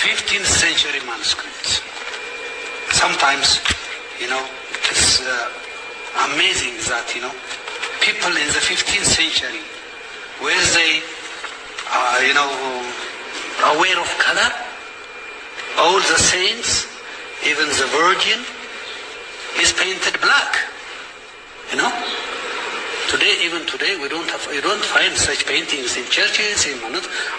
15th century manuscripts. Sometimes, it's amazing that, people in the 15th century, were they, aware of color? All the saints, even the Virgin, is painted black. Even today, you don't find such paintings in churches.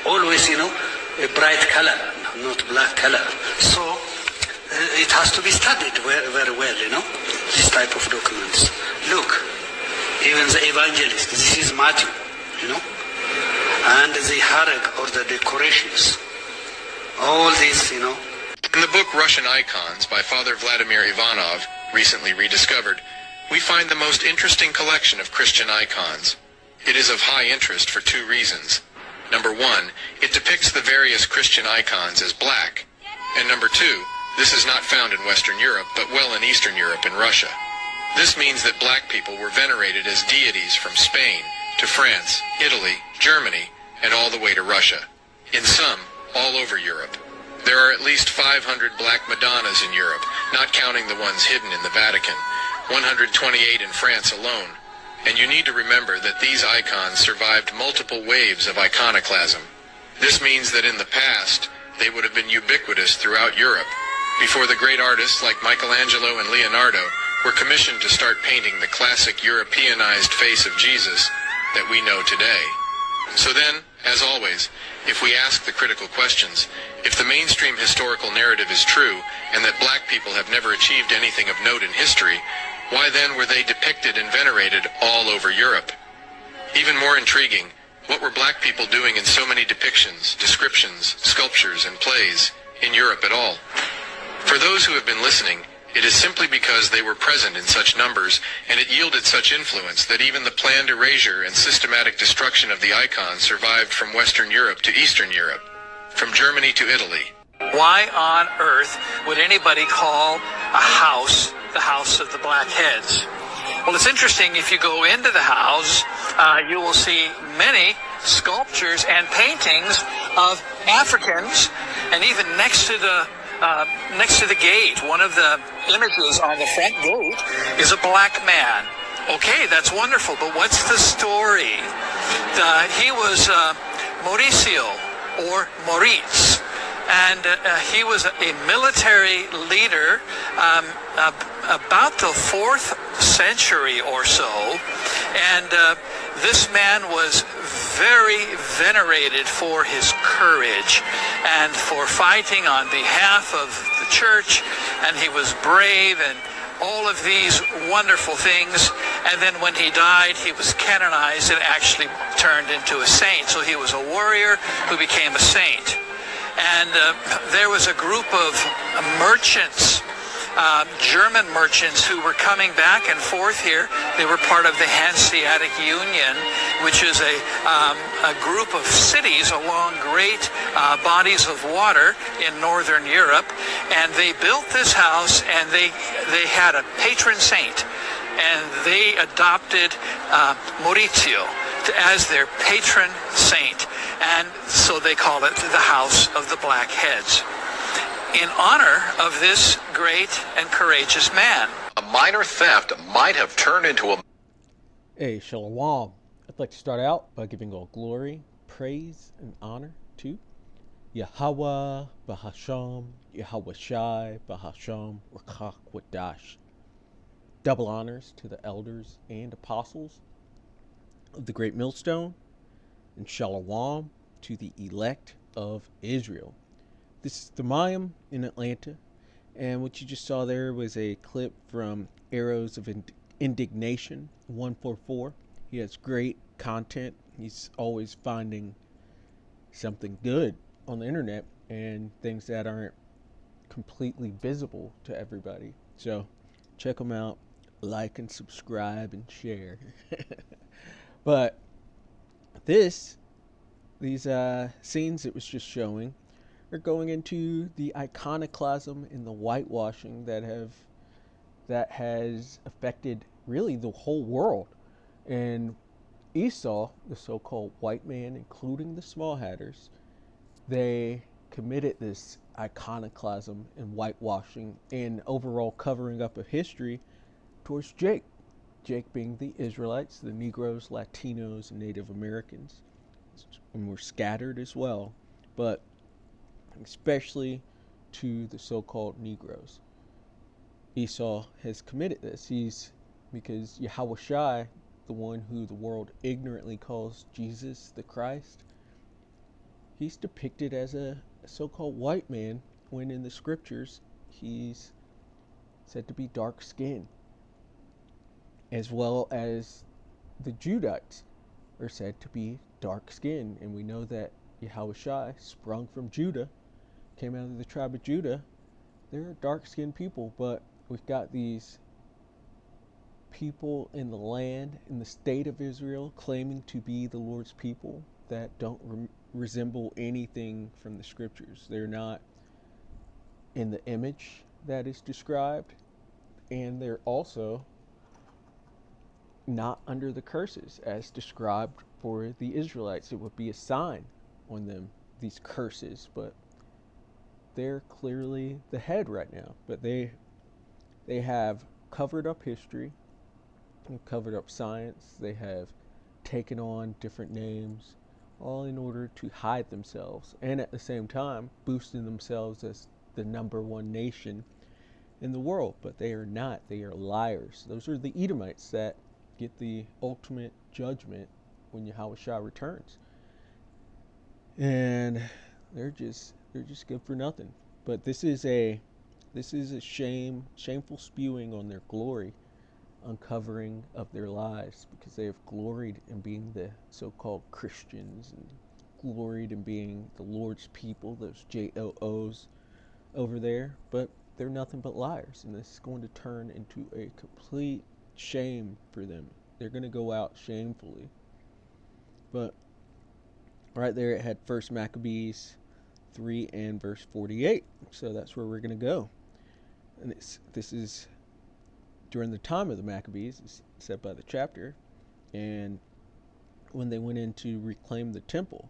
Always, a bright color, not black color. So it has to be studied very well. This type of documents. Look, even the evangelist. This is Matthew. And the harag or the decorations. All this, In the book Russian Icons by Father Vladimir Ivanov, recently rediscovered, we find the most interesting collection of Christian icons. It is of high interest for two reasons. Number one, it depicts the various Christian icons as black. And number two, this is not found in Western Europe, but well in Eastern Europe and Russia. This means that black people were venerated as deities from Spain to France, Italy, Germany, and all the way to Russia. In some, all over Europe. There are at least 500 black Madonnas in Europe, not counting the ones hidden in the Vatican, 128 in France alone. And you need to remember that these icons survived multiple waves of iconoclasm. This means that in the past, they would have been ubiquitous throughout Europe, before the great artists like Michelangelo and Leonardo were commissioned to start painting the classic Europeanized face of Jesus that we know today. So then, as always, if we ask the critical questions, if the mainstream historical narrative is true, and that black people have never achieved anything of note in history, why then were they depicted and venerated all over Europe? Even more intriguing, what were black people doing in so many depictions, descriptions, sculptures, and plays in Europe at all? For those who have been listening, it is simply because they were present in such numbers, and it yielded such influence that even the planned erasure and systematic destruction of the icons survived from Western Europe to Eastern Europe, from Germany to Italy. Why on earth would anybody call a house the House of the Black Heads? Well, it's interesting. If you go into the house, you will see many sculptures and paintings of Africans, and even next to the gate, one of the images on the front gate is a black man. Okay, that's wonderful, but what's the story? He was Mauricio, or Maurice, and he was a military leader about the 4th century or so, and this man was very venerated for his courage and for fighting on behalf of the church, and he was brave and all of these wonderful things. And then when he died, he was canonized and actually turned into a saint. So he was a warrior who became a saint. And there was a group of merchants, German merchants, who were coming back and forth here. They were part of the Hanseatic Union, which is a group of cities along great bodies of water in northern Europe. And they built this house, and they had a patron saint. And they adopted Maurizio as their patron saint. And so they call it the House of the Black Heads, in honor of this great and courageous man. A minor theft might have turned into a... Hey, Shalom. I'd like to start out by giving all glory, praise, and honor to Yahweh, Bahasham, Yahweh Shai, Bahasham, Rakach Wadash. Double honors to the elders and apostles of the Great Millstone, and Shalom to the elect of Israel. This is the Mayim in Atlanta, and what you just saw there was a clip from Arrows of Indignation 144. He has great content. He's always finding something good on the internet and things that aren't completely visible to everybody. So check him out, like and subscribe and share. But these scenes it was just showing are going into the iconoclasm and the whitewashing that has affected really the whole world. And Esau, the so-called white man, including the small hatters, they committed this iconoclasm and whitewashing and overall covering up of history towards Jake. Jake being the Israelites, the Negroes, Latinos, and Native Americans. And we're scattered as well, but especially to the so-called Negroes. Esau has committed this. Because Yahushua, the one who the world ignorantly calls Jesus the Christ, he's depicted as a so-called white man, when in the scriptures he's said to be dark-skinned, as well as the Judites are said to be dark-skinned. And we know that Yahushua, sprung from Judah, came out of the tribe of Judah. They're dark-skinned people, but we've got these people in the land, in the state of Israel, claiming to be the Lord's people that don't resemble anything from the scriptures. They're not in the image that is described, and they're also not under the curses as described for the Israelites. It would be a sign on them, these curses, but they're clearly the head right now. But they have covered up history, covered up science. They have taken on different names, all in order to hide themselves, and at the same time boosting themselves as the #1 nation in the world. But they are not. They are liars. Those are the Edomites that get the ultimate judgment when Yahushua returns, and they're just good for nothing. But this is a shameful spewing on their glory, uncovering of their lies, because they have gloried in being the so-called Christians and gloried in being the Lord's people, those JOOs over there. But they're nothing but liars, and this is going to turn into a complete shame for them. They're going to go out shamefully. But right there it had 1 Maccabees 3 and verse 48. So that's where we're going to go. And this is during the time of the Maccabees, it's said by the chapter, and when they went in to reclaim the temple.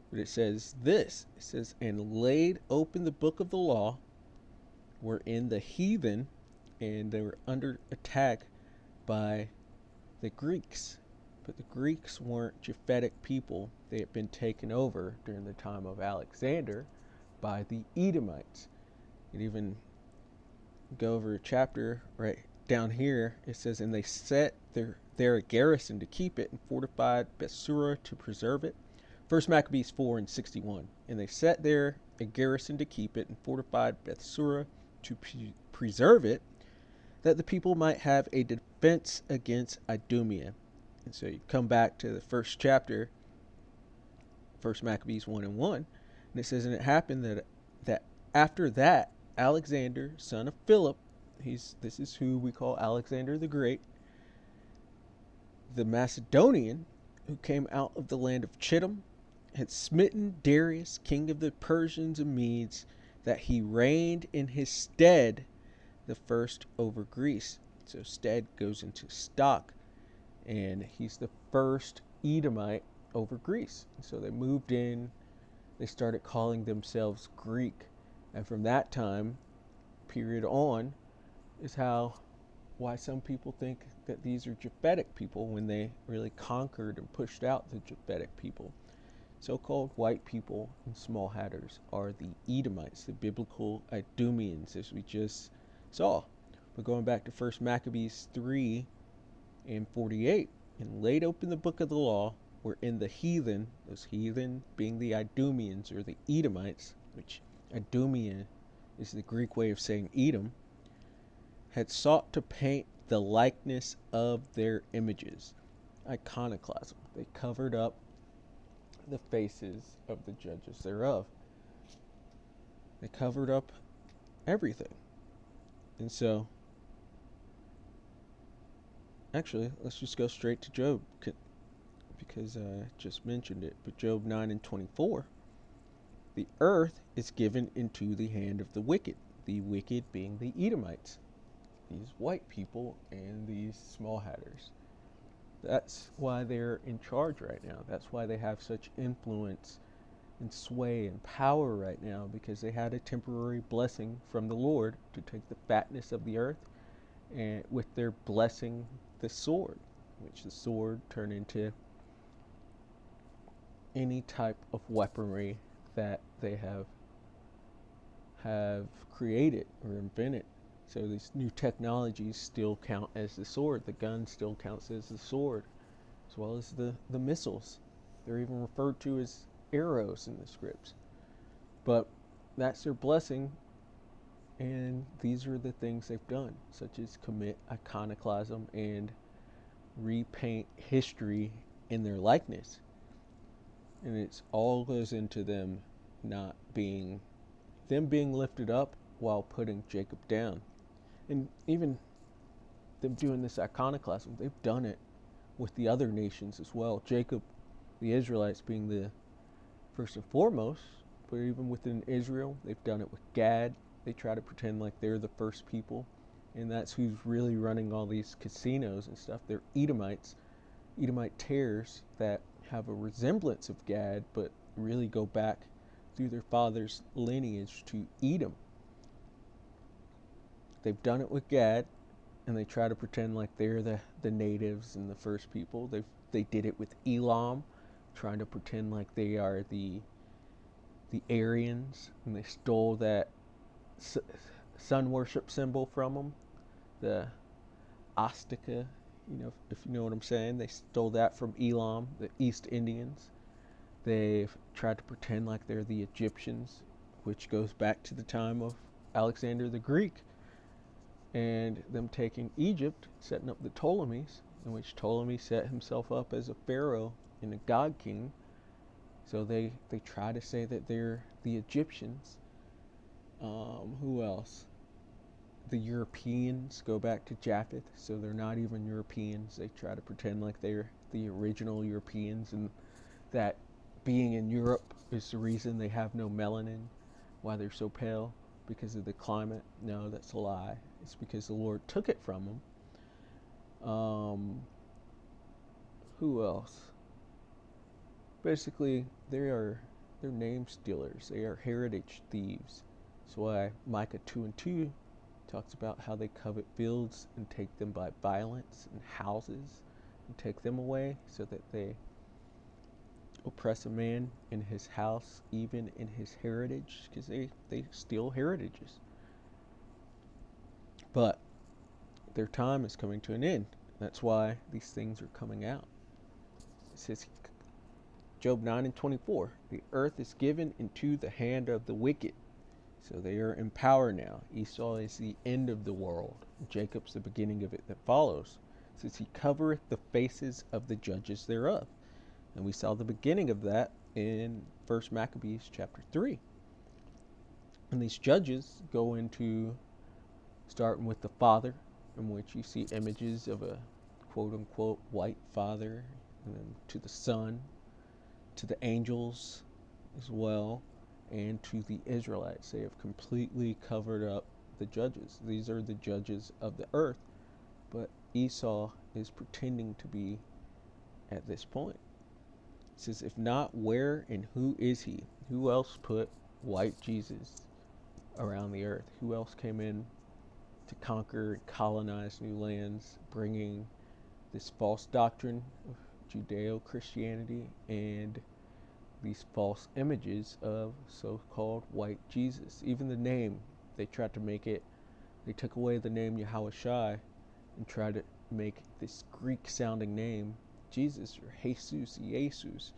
But it says this, it says, and laid open the book of the law, wherein the heathen, and they were under attack by the Greeks. But the Greeks weren't Japhetic people. They had been taken over during the time of Alexander by the Edomites. It even go over a chapter right down here. It says, and they set there a garrison to keep it, and fortified Bethsura to preserve it. 1 Maccabees 4 and 61. And they set there a garrison to keep it, and fortified Bethsura to preserve it, that the people might have a defense against Idumea. And so you come back to the first chapter, 1 Maccabees 1 and 1, and it says, and it happened that after that, Alexander, son of Philip, this is who we call Alexander the Great, the Macedonian, who came out of the land of Chittim, had smitten Darius, king of the Persians and Medes, that he reigned in his stead the first over Greece. So stead goes into stock, and he's the first Edomite over Greece. So they moved in, they started calling themselves Greek, and from that time period on is why some people think that these are Japhetic people, when they really conquered and pushed out the Japhetic people. So-called white people and small hatters are the Edomites, the biblical Idumeans, as we just saw. But going back to 1 Maccabees 3 and 48, and laid open the book of the law, wherein the heathen, those heathen being the Idumeans or the Edomites, which Idumea is the Greek way of saying Edom, had sought to paint the likeness of their images. Iconoclasm. They covered up the faces of the judges thereof. They covered up everything. And so, actually, let's just go straight to Job, because I just mentioned it. But Job 9 and 24, the earth is given into the hand of the wicked being the Edomites, these white people and these small hatters. That's why they're in charge right now. That's why they have such influence and sway and power right now because they had a temporary blessing from the Lord to take the fatness of the earth and with their blessing the sword, which the sword turned into any type of weaponry that they have created or invented. So these new technologies still count as the sword. The gun still counts as the sword, as well as the missiles. They're even referred to as arrows in the scripts. But that's their blessing, and these are the things they've done, such as commit iconoclasm and repaint history in their likeness. And it's all goes into them being lifted up while putting Jacob down. And even them doing this iconoclasm, they've done it with the other nations as well. Jacob, the Israelites being the first and foremost, but even within Israel, they've done it with Gad. They try to pretend like they're the first people, and that's who's really running all these casinos and stuff. They're Edomite tares that have a resemblance of Gad, but really go back through their father's lineage to Edom. They've done it with Gad, and they try to pretend like they're the natives and the first people. They did it with Elam, trying to pretend like they are the Aryans, and they stole that sun worship symbol from them, the Ostica, if you know what I'm saying. They stole that from Elam, the East Indians. They've tried to pretend like they're the Egyptians, which goes back to the time of Alexander the Greek, and them taking Egypt, setting up the Ptolemies, in which Ptolemy set himself up as a pharaoh and a god king. So they try to say that they're the Egyptians. Who else? The Europeans go back to Japheth, so they're not even Europeans. They try to pretend like they're the original Europeans, and that being in Europe is the reason they have no melanin, why they're so pale, because of the climate. No, that's a lie. It's because the Lord took it from them. Who else? Basically, they're name stealers. They are heritage thieves. That's why Micah 2:2 talks about how they covet fields and take them by violence, and houses and take them away, so that they oppress a man in his house, even in his heritage, because they steal heritages. But their time is coming to an end. That's why these things are coming out. It says, Job 9:24, the earth is given into the hand of the wicked. So they are in power now. Esau is the end of the world. Jacob's the beginning of it that follows. It says he covereth the faces of the judges thereof. And we saw the beginning of that in 1 Maccabees chapter 3. And these judges go into, starting with the father, in which you see images of a quote-unquote white father, and then to the son, to the angels as well, and to the Israelites. They have completely covered up the judges. These are the judges of the earth, but Esau is pretending to be at this point. It says, if not, where and who is he? Who else put white Jesus around the earth? Who else came in to conquer and colonize new lands, bringing this false doctrine of Judeo-Christianity and these false images of so-called white Jesus? Even the name, they tried to make it, they took away the name Yahushua and tried to make this Greek-sounding name Jesus, or Jesus.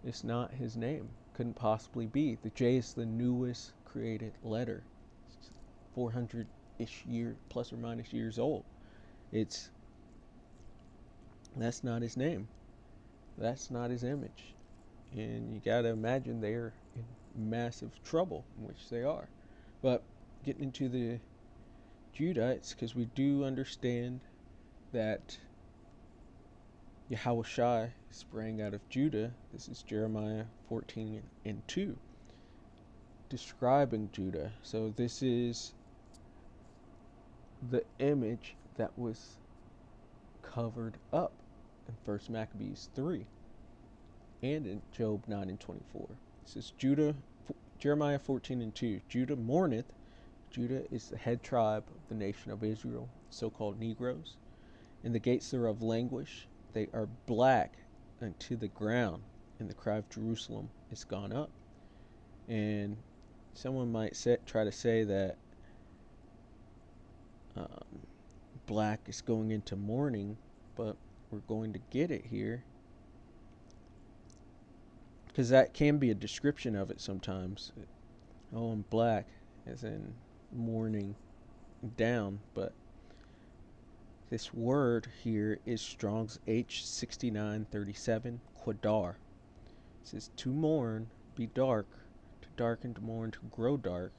It's not his name. Couldn't possibly be. The J is the newest created letter. It's 400-ish year, plus or minus years old. That's not his name. That's not his image. And you gotta imagine they're in massive trouble, in which they are. But getting into the Judites, because we do understand that Yahushua sprang out of Judah. This is Jeremiah 14:2, describing Judah. So this is the image that was covered up in 1 Maccabees 3 and in Job 9:24. It says Jeremiah 14:2. Judah mourneth. Judah is the head tribe of the nation of Israel, so-called Negroes. And the gates thereof languish. They are black unto the ground, and the cry of Jerusalem is gone up. And someone might try to say that black is going into mourning, but we're going to get it here, because that can be a description of it sometimes. Oh, I'm black, as in mourning down, but this word here is Strong's H6937, quadar. It says to mourn, be dark, to darken, to mourn, to grow dark.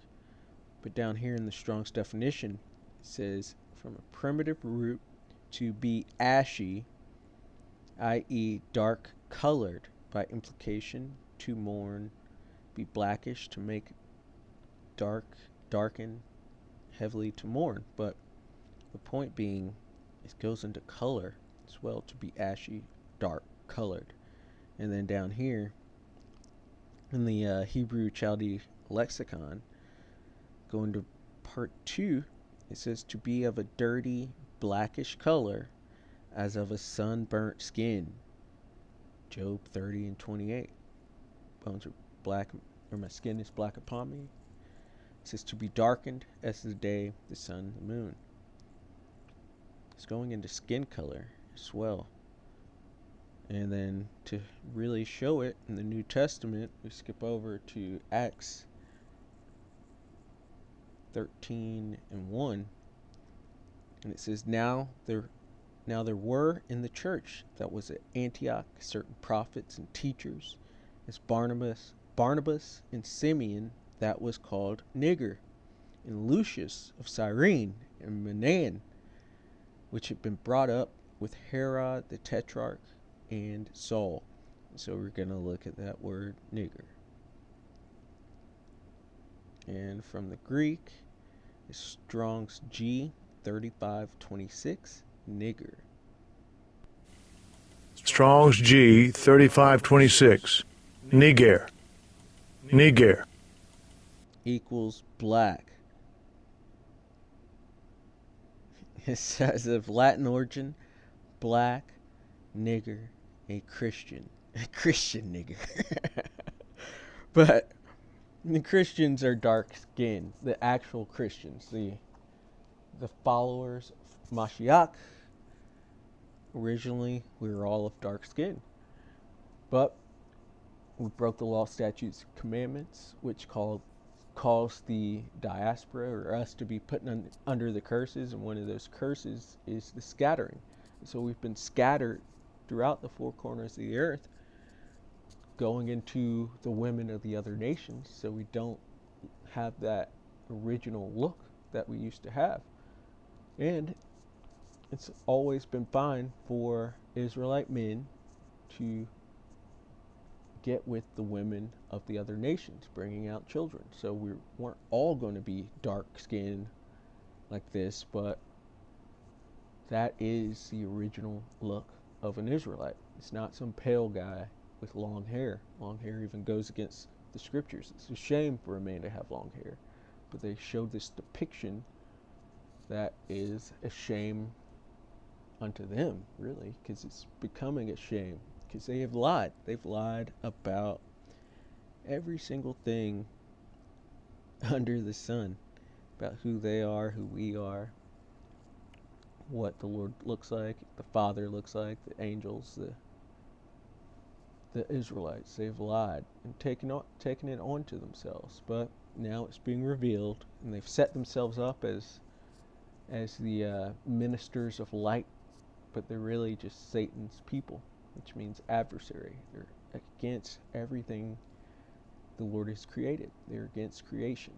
But down here in the Strong's definition, it says from a primitive root to be ashy, i.e. dark colored, by implication to mourn, be blackish, to make darken, heavily to mourn. But the point being, it goes into color as well, to be ashy, dark colored. And then down here in the Hebrew Chaldee lexicon, going to part 2, it says to be of a dirty, blackish color, as of a sunburnt skin. Job 30:28. Bones are black, or my skin is black upon me. It says to be darkened as the day, the sun, the moon. It's going into skin color as well. And then to really show it in the New Testament, we skip over to Acts 13:1, and it says, Now there were in the church that was at Antioch certain prophets and teachers, as Barnabas and Simeon that was called Niger, and Lucius of Cyrene, and Manaen, which had been brought up with Herod the Tetrarch and Saul. So we're going to look at that word Niger. And from the Greek is Strong's G 3526, Niger. Strong's G 3526, Niger. Niger. Equals black. It says of Latin origin, black, nigger, a Christian. A Christian nigger. But the Christians are dark skinned. The actual Christians. The followers of Mashiach. Originally, we were all of dark skin. But we broke the law, statutes, and commandments, which caused the diaspora, or us, to be put under the curses, and one of those curses is the scattering. So we've been scattered throughout the four corners of the earth, going into the women of the other nations, so we don't have that original look that we used to have. And it's always been fine for Israelite men to get with the women of the other nations, bringing out children. So we weren't all going to be dark skinned like this, but that is the original look of an Israelite. It's not some pale guy with long hair. Long hair even goes against the scriptures. It's a shame for a man to have long hair, but they showed this depiction that is a shame unto them, really, because it's becoming a shame, because they have lied. They've lied about every single thing under the sun, about who they are, who we are, what the Lord looks like, the Father looks like, the angels, the Israelites. They've lied and taken it onto themselves. But now it's being revealed, and they've set themselves up as the ministers of light, but they're really just Satan's people, which means adversary. They're against everything the Lord has created. They're against creation,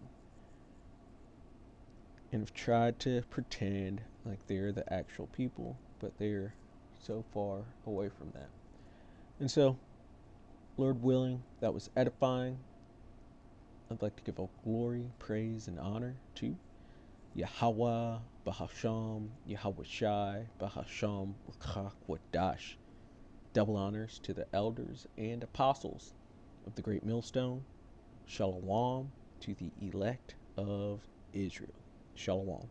and have tried to pretend like they're the actual people, but they're so far away from that. And so, Lord willing, that was edifying. I'd like to give all glory, praise, and honor to Yahweh, Bahasham, Yahweh Shai, Bahasham, Wadash. Double honors to the elders and apostles of the great millstone. Shalom to the elect of Israel. Shalom.